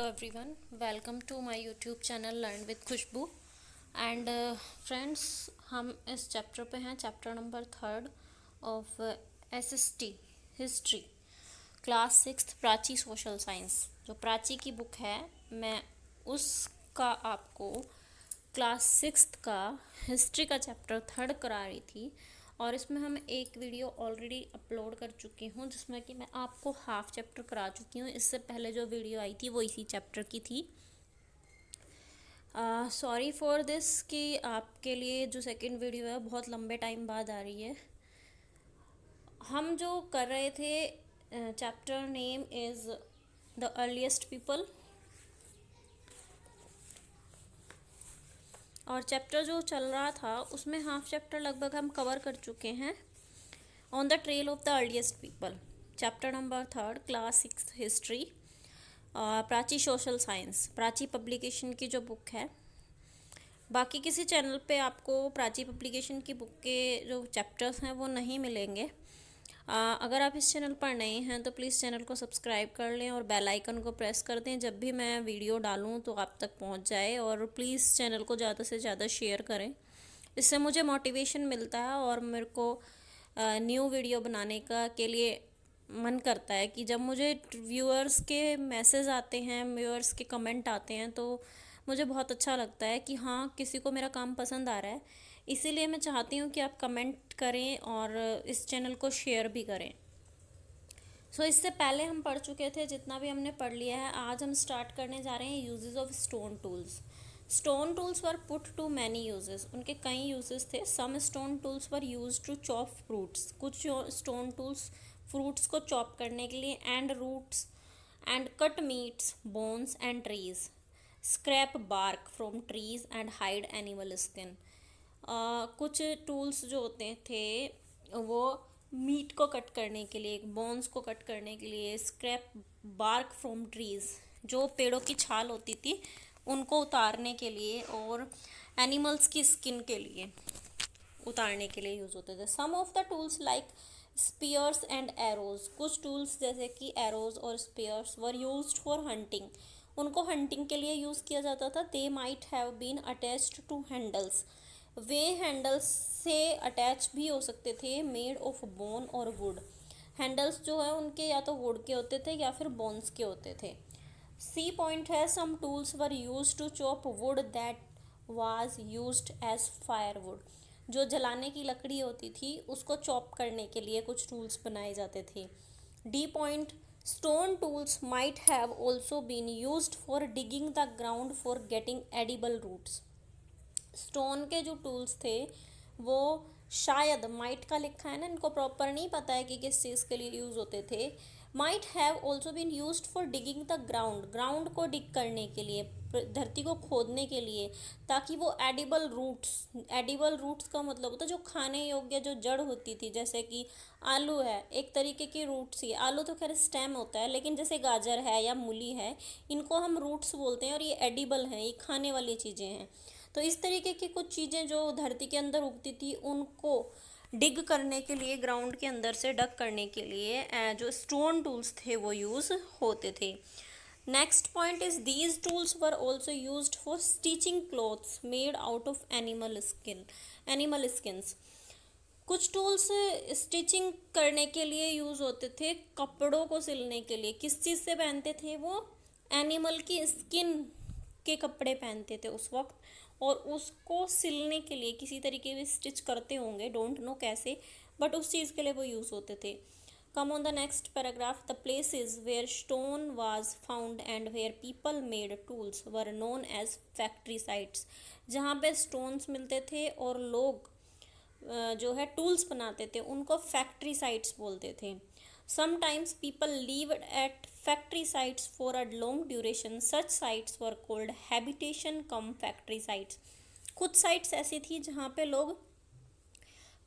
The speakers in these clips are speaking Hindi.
everyone, welcome to my YouTube channel Learn with Khushboo and friends हम इस चैप्टर पे हैं, chapter number 3 of SST history class 6 Prachi social science. जो प्राची की बुक है मैं उसका आपको क्लास 6 का हिस्ट्री का चैप्टर 3 करा रही थी और इसमें हम एक वीडियो ऑलरेडी अपलोड कर चुकी हूँ जिसमें कि मैं आपको हाफ चैप्टर करा चुकी हूँ। इससे पहले जो वीडियो आई थी वो इसी चैप्टर की थी। सॉरी फॉर दिस कि आपके लिए जो सेकंड वीडियो है बहुत लंबे टाइम बाद आ रही है। हम जो कर रहे थे chapter name is the earliest people और चैप्टर जो चल रहा था उसमें हाफ चैप्टर लगभग हम कवर कर चुके हैं। On the trail of the earliest people chapter number 3 class 6 history Prachi social science, Prachi publication की जो बुक है। बाकी किसी चैनल पे आपको प्राची पब्लिकेशन की बुक के जो चैप्टर्स हैं वो नहीं मिलेंगे। अगर आप इस चैनल पर नए हैं तो प्लीज़ चैनल को सब्सक्राइब कर लें और बेल आइकन को प्रेस कर दें, जब भी मैं वीडियो डालूं तो आप तक पहुंच जाए। और प्लीज़ चैनल को ज़्यादा से ज़्यादा शेयर करें, इससे मुझे मोटिवेशन मिलता है और मेरे को न्यू वीडियो बनाने के लिए मन करता है कि जब मुझे व्यूअर्स के मैसेज आते हैं, व्यूअर्स के कमेंट आते हैं तो मुझे बहुत अच्छा लगता है कि हाँ किसी को मेरा काम पसंद आ रहा है। इसीलिए मैं चाहती हूँ कि आप कमेंट करें और इस चैनल को शेयर भी करें। इससे पहले हम पढ़ चुके थे, जितना भी हमने पढ़ लिया है आज हम स्टार्ट करने जा रहे हैं uses of stone tools. Stone tools were put to many uses, उनके कई यूजेस थे। Some stone tools were use to chop fruits, कुछ स्टोन टूल्स फ्रूट्स को चॉप करने के लिए, and roots and cut meats, bones and trees, scrap bark from trees and hide animal skin. कुछ टूल्स जो होते थे वो मीट को कट करने के लिए, बोन्स को कट करने के लिए, स्क्रैप बार्क फ्रॉम ट्रीज, जो पेड़ों की छाल होती थी उनको उतारने के लिए, और एनिमल्स की स्किन के लिए उतारने के लिए यूज़ होते थे। Some of the tools like spears and arrows, कुछ टूल्स जैसे कि एरोज और spears were used for hunting, उनको हंटिंग के लिए यूज़ किया जाता था। They might have been attached to handles, वे हैंडल्स से अटैच भी हो सकते थे, मेड ऑफ बोन और वुड, हैंडल्स जो है उनके या तो वुड के होते थे या फिर बोन्स के होते थे। सी पॉइंट है, some tools were use to chop wood that was used as firewood, जो जलाने की लकड़ी होती थी उसको चॉप करने के लिए कुछ टूल्स बनाए जाते थे। D point, stone tools might have also been used for digging the ground for getting edible roots, stone के जो टूल्स थे वो शायद, माइट का लिखा है ना, इनको प्रॉपर नहीं पता है कि किस चीज़ के लिए यूज़ होते थे। Might have also been used for digging the ground, ground को डिग करने के लिए, धरती को खोदने के लिए, ताकि वो एडिबल रूट्स, एडिबल रूट्स का मतलब होता है जो खाने योग्य जो जड़ होती थी, जैसे कि आलू है एक तरीके की रूट्स ही, आलू तो खैर स्टेम होता है लेकिन जैसे गाजर है या मूली है इनको हम रूट्स बोलते हैं और ये एडिबल हैं, ये खाने वाली चीज़ें हैं। तो इस तरीके की कुछ चीज़ें जो धरती के अंदर उगती थी उनको डिग करने के लिए, ग्राउंड के अंदर से डग करने के लिए जो स्टोन टूल्स थे वो यूज़ होते थे। Next point is these tools were also used for stitching clothes made out of animal skins, कुछ टूल्स स्टिचिंग करने के लिए यूज़ होते थे, कपड़ों को सिलने के लिए। किस चीज़ से पहनते थे वो? एनिमल की स्किन के कपड़े पहनते थे उस वक्त, और उसको सिलने के लिए किसी तरीके से स्टिच करते होंगे, डोंट नो कैसे, बट उस चीज़ के लिए वो यूज़ होते थे। Come on the next paragraph, the places where stone was found and where people made tools were known as factory sites, जहाँ पे स्टोन्स मिलते थे और लोग जो है टूल्स बनाते थे उनको फैक्ट्री साइट्स बोलते थे। Sometimes people lived at factory sites for a long duration, such sites were called habitation cum factory sites, कुछ साइट्स ऐसी थी जहाँ पे लोग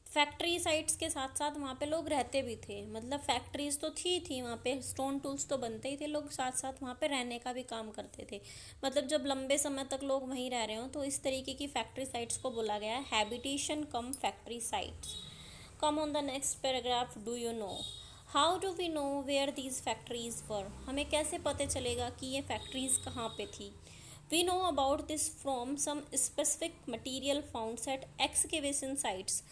फैक्ट्री साइट्स के साथ साथ वहाँ पे लोग रहते भी थे, मतलब फैक्ट्रीज तो थी वहाँ पे, स्टोन टूल्स तो बनते ही थे, लोग साथ साथ वहाँ पे रहने का भी काम करते थे, मतलब जब लंबे समय तक लोग वहीं रह रहे हों तो इस तरीके की फैक्ट्री साइट्स को बोला गया है habitation cum factory sites. Come on the next paragraph, do you know, how do we know where these factories were, हमें कैसे पता चलेगा कि ये फैक्ट्रीज कहाँ पे थी। We know about this from some specific material found at excavation sites,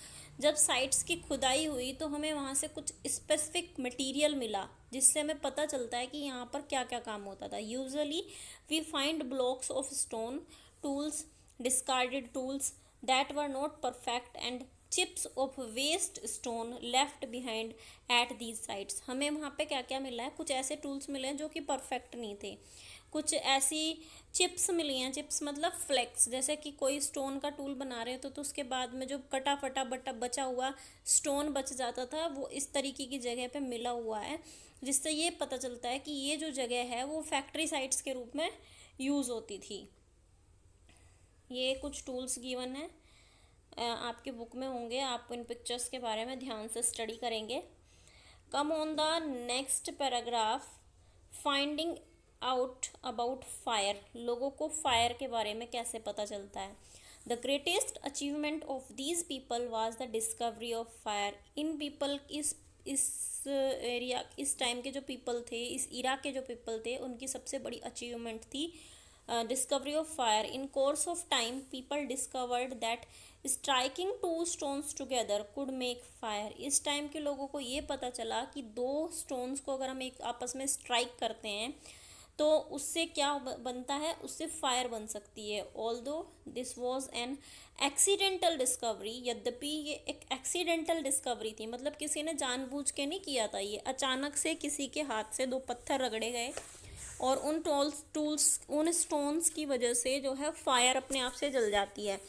जब साइट्स की खुदाई हुई तो हमें वहाँ से कुछ स्पेसिफिक मटेरियल मिला जिससे हमें पता चलता है कि यहाँ पर क्या क्या काम होता था। Usually we find blocks of stone, tools, discarded tools that were not perfect and chips of waste stone left behind at these sites. हमें वहाँ पे क्या क्या मिला है, कुछ ऐसे टूल्स मिले हैं जो कि परफेक्ट नहीं थे, कुछ ऐसी चिप्स मिली हैं, चिप्स मतलब फ्लेक्स, जैसे कि कोई स्टोन का टूल बना रहे हो तो उसके बाद में जो कटा फटा बचा हुआ स्टोन बच जाता था वो इस तरीके की जगह पे मिला हुआ है, जिससे ये पता चलता है कि ये जो जगह है वो फैक्ट्री साइट्स के रूप में यूज़ होती थी। ये कुछ टूल्स गिवन है, आपकी बुक में होंगे, आप इन पिक्चर्स के बारे में ध्यान से स्टडी करेंगे। कम on the next paragraph, finding out about fire, लोगों को फायर के बारे में कैसे पता चलता है। The greatest achievement of these people was the discovery of fire. In people इस एरिया, इस टाइम के जो पीपल थे, इस इरा के जो पीपल थे, उनकी सबसे बड़ी अचीवमेंट थी discovery of fire. In course of time people discovered that striking two stones together could make fire. इस टाइम के लोगों को ये पता चला कि दो स्टोन्स को अगर हम एक आपस में स्ट्राइक करते हैं तो उससे क्या बनता है, उससे फायर बन सकती है। Although this was an accidental discovery, यद्यपि ये एक एक्सीडेंटल डिस्कवरी थी, मतलब किसी ने जानबूझ के नहीं किया था, ये अचानक से किसी के हाथ से दो पत्थर रगड़े गए और उन स्टोन्स की वजह से जो है फायर अपने आप से जल जाती है।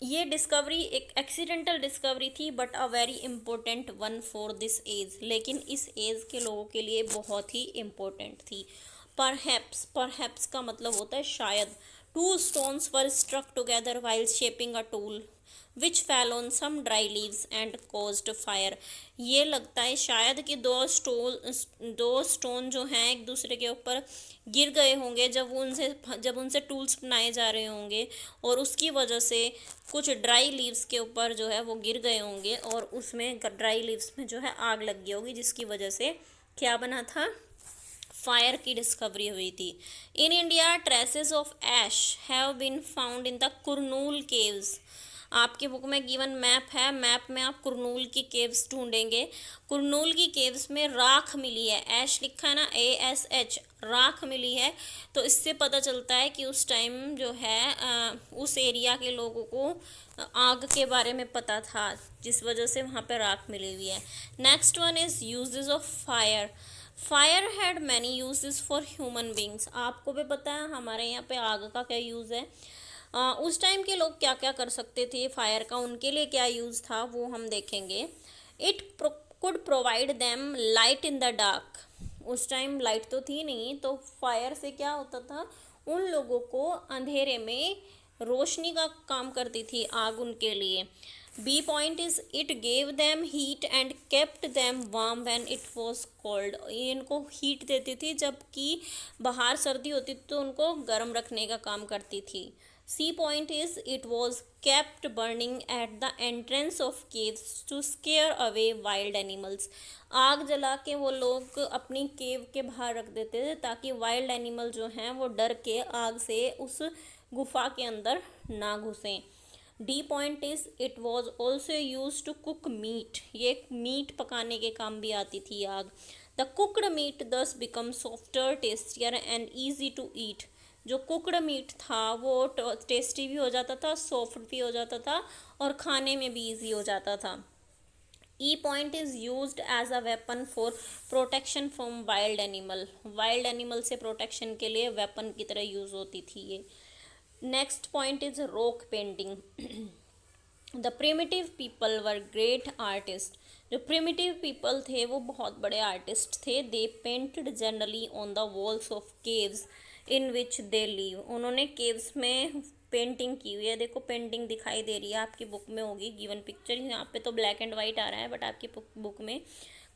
ये डिस्कवरी एक एक्सीडेंटल डिस्कवरी थी but a very important one for this age, लेकिन इस एज के लोगों के लिए बहुत ही इम्पोर्टेंट थी। परहैप्स का मतलब होता है शायद। Two stones were struck together while shaping a tool which fell on some dry leaves and caused fire. ये लगता है शायद कि दो स्टोन जो हैं एक दूसरे के ऊपर गिर गए होंगे जब उनसे टूल्स बनाए जा रहे होंगे, और उसकी वजह से कुछ ड्राई लीव्स के ऊपर जो है वो गिर गए होंगे और उसमें ड्राई लीव्स में जो है आग लग गई होगी, जिसकी वजह से क्या बना था, फायर की डिस्कवरी हुई थी। In India traces of ash have been found in the Kurnool caves. आपके बुक में गिवन मैप है, मैप में आप कुरनूल की केव्स ढूंढेंगे। कुरनूल की केव्स में राख मिली है, ऐश लिखा है ना, ASH, राख मिली है। तो इससे पता चलता है कि उस टाइम जो है उस एरिया के लोगों को आग के बारे में पता था, जिस वजह से वहाँ पे राख मिली हुई है। Next one is uses of fire. Fire had many uses for human beings. आपको भी पता है हमारे यहाँ पे आग का क्या यूज़ है। उस टाइम के लोग क्या क्या कर सकते थे, फायर का उनके लिए क्या यूज़ था वो हम देखेंगे। It could provide them light in the dark. उस टाइम लाइट तो थी नहीं, तो फायर से क्या होता था, उन लोगों को अंधेरे में रोशनी का काम करती थी आग उनके लिए। B point is it gave them heat and kept them warm when it was cold. ये इनको हीट देती थी, जबकि बाहर सर्दी होती थी तो उनको गर्म रखने का काम करती थी। C point is it was kept burning at the entrance of caves to scare away wild animals. आग जला के वो लोग अपनी केव के बाहर रख देते थे ताकि वाइल्ड एनिमल जो हैं वो डर के आग से उस गुफा के अंदर ना घुसें। D point is it was also use to cook meat. ये मीट पकाने के काम भी आती थी आग। The cooked meat thus become softer, tastier and easy to eat. जो कुकड मीट था वो टेस्टी भी हो जाता था, सॉफ्ट भी हो जाता था और खाने में भी ईजी हो जाता था। E point is used as a weapon for protection from wild animal. Wild animal से प्रोटेक्शन के लिए वेपन की तरह यूज़ होती थी ये। Next point is rock painting. The primitive people were great artist. जो प्रिमिटिव पीपल थे वो बहुत बड़े आर्टिस्ट थे। They painted generally on the walls of caves in which they live. उन्होंने केव्स में पेंटिंग की हुई है। देखो पेंटिंग दिखाई दे रही है, आपकी बुक में होगी गिवन पिक्चर। यहाँ पे तो ब्लैक एंड वाइट आ रहा है, बट आपकी बुक में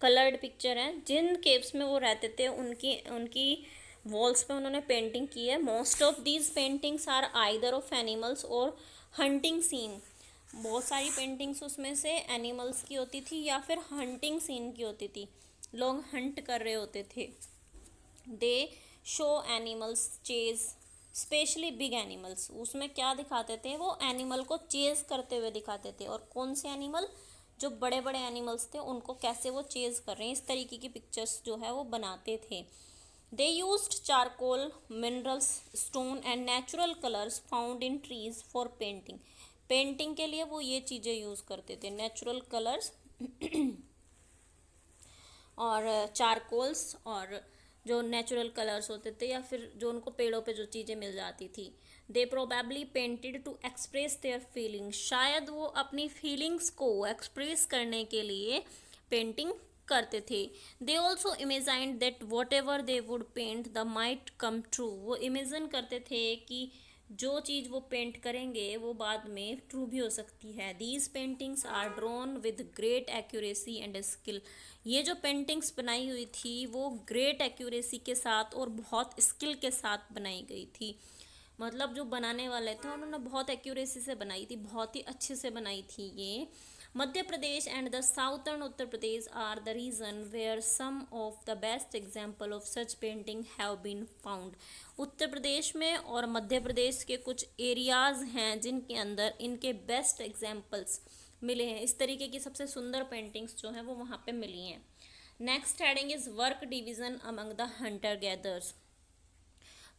कलर्ड पिक्चर है। जिन केव्स में वो रहते थे उनकी वॉल्स पे उन्होंने पेंटिंग की है। Most of these paintings are either of animals और हंटिंग सीन। बहुत सारी पेंटिंग्स उसमें से एनिमल्स की होती थी या फिर हंटिंग सीन की होती थी, लोग हंट कर रहे होते थे। दे show animals chase, specially big animals, उसमें क्या दिखाते थे, वो एनिमल को चेज करते हुए दिखाते थे। और कौन से एनिमल, जो बड़े बड़े एनिमल्स थे उनको कैसे वो चेज कर रहे हैं, इस तरीके की पिक्चर्स जो है वो बनाते थे। They used charcoal, minerals, stone and natural colours found in trees for painting. Painting के लिए वो ये चीज़ें यूज़ करते थे, नेचुरल कलर्स और चारकोल्स, और जो नेचुरल कलर्स होते थे या फिर जो उनको पेड़ों पे जो चीज़ें मिल जाती थी। They probably painted to express their feelings, शायद वो अपनी फीलिंग्स को एक्सप्रेस करने के लिए पेंटिंग करते थे। They also imagined that whatever they would paint the might come true, वो इमेजिन करते थे कि जो चीज़ वो पेंट करेंगे वो बाद में ट्रू भी हो सकती है। These paintings are drawn with great accuracy and skill, ये जो पेंटिंग्स बनाई हुई थी वो ग्रेट एक्यूरेसी के साथ और बहुत स्किल के साथ बनाई गई थी। मतलब जो बनाने वाले थे उन्होंने बहुत एक्यूरेसी से बनाई थी, बहुत ही अच्छे से बनाई थी ये। Madhya Pradesh and the southern Uttar Pradesh are the region where some of the best example of such painting have been found. Uttar Pradesh में और मध्य प्रदेश के कुछ एरियाज़ हैं जिनके अंदर इनके बेस्ट एग्जाम्पल्स मिले हैं, इस तरीके की सबसे सुंदर पेंटिंग्स जो हैं वो वहाँ पे मिली हैं। Next heading is work division among the hunter gathers.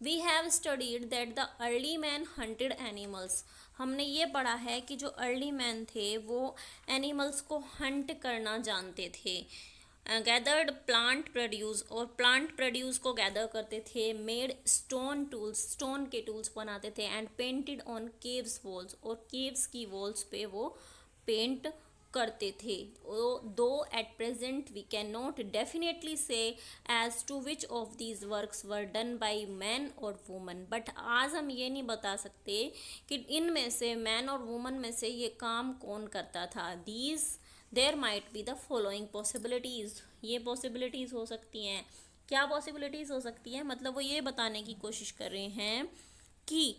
We have studied that the early man hunted animals, हमने ये पढ़ा है कि जो अर्ली मैन थे वो एनिमल्स को हंट करना जानते थे। गैदर्ड प्लांट प्रोड्यूस, और प्लांट प्रोड्यूस को गैदर करते थे। मेड स्टोन टूल्स, स्टोन के टूल्स बनाते थे। And painted on caves walls, और केव्स की वॉल्स पे वो पेंट करते थे। Though at present we can not definitely say as to which of these works were done by man और वुमन, बट आज हम ये नहीं बता सकते कि इनमें से मैन और वुमन में से ये काम कौन करता था। These there might be the following possibilities, ये पॉसिबिलिटीज़ हो सकती हैं। क्या पॉसिबिलिटीज़ हो सकती हैं, मतलब वो ये बताने की कोशिश कर रहे हैं कि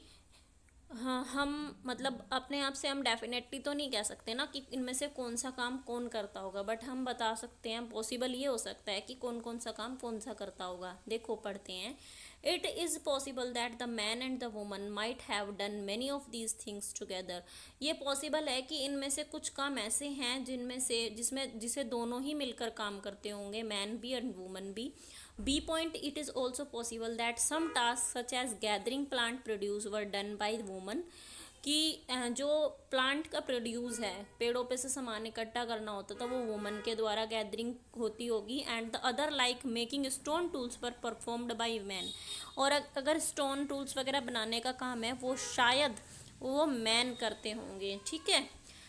हाँ, हम मतलब अपने आप से हम डेफिनेटली तो नहीं कह सकते ना कि इनमें से कौन सा काम कौन करता होगा, बट हम बता सकते हैं पॉसिबल ये हो सकता है कि कौन कौन सा काम कौन सा करता होगा। देखो पढ़ते हैं। It is possible that the man and the woman might have done many of these things together, ये पॉसिबल है कि इनमें से कुछ काम ऐसे हैं जिनमें से जिसे दोनों ही मिलकर काम करते होंगे, मैन भी एंड वुमन भी। B point, it is also possible that some tasks such as gathering plant produce were done by women, कि जो प्लांट का प्रोड्यूस है, पेड़ों पे से सामान इकट्ठा करना होता था, वो वुमन के द्वारा गैदरिंग होती होगी। And the other like making stone tools पर परफॉर्म्ड बाय मैन, और अगर स्टोन टूल्स वगैरह बनाने का काम है वो शायद वो मैन करते होंगे। ठीक है।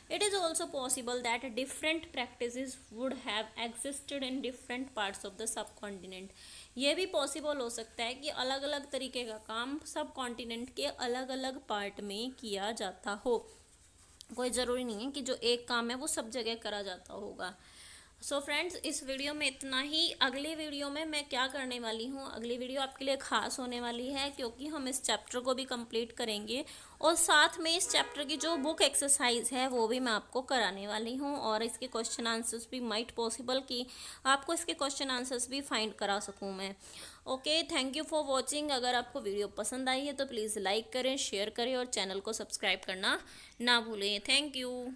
It is also possible that different practices would have existed in different parts of the subcontinent. ये भी पॉसिबल हो सकता है कि अलग अलग तरीके का काम सब कॉन्टिनेंट के अलग अलग पार्ट में किया जाता हो, कोई ज़रूरी नहीं है कि जो एक काम है वो सब जगह करा जाता होगा। सो फ्रेंड्स, इस वीडियो में इतना ही। अगली वीडियो में मैं क्या करने वाली हूँ, अगली वीडियो आपके लिए ख़ास होने वाली है क्योंकि हम इस चैप्टर को भी कंप्लीट करेंगे और साथ में इस चैप्टर की जो बुक एक्सरसाइज है वो भी मैं आपको कराने वाली हूँ, और इसके क्वेश्चन आंसर्स भी माइट पॉसिबल कि आपको इसके क्वेश्चन आंसर्स भी फाइंड करा सकूँ मैं। Okay, thank you for watching. अगर आपको वीडियो पसंद आई है तो प्लीज़ लाइक करें, शेयर करें और चैनल को सब्सक्राइब करना ना भूलें। Thank you.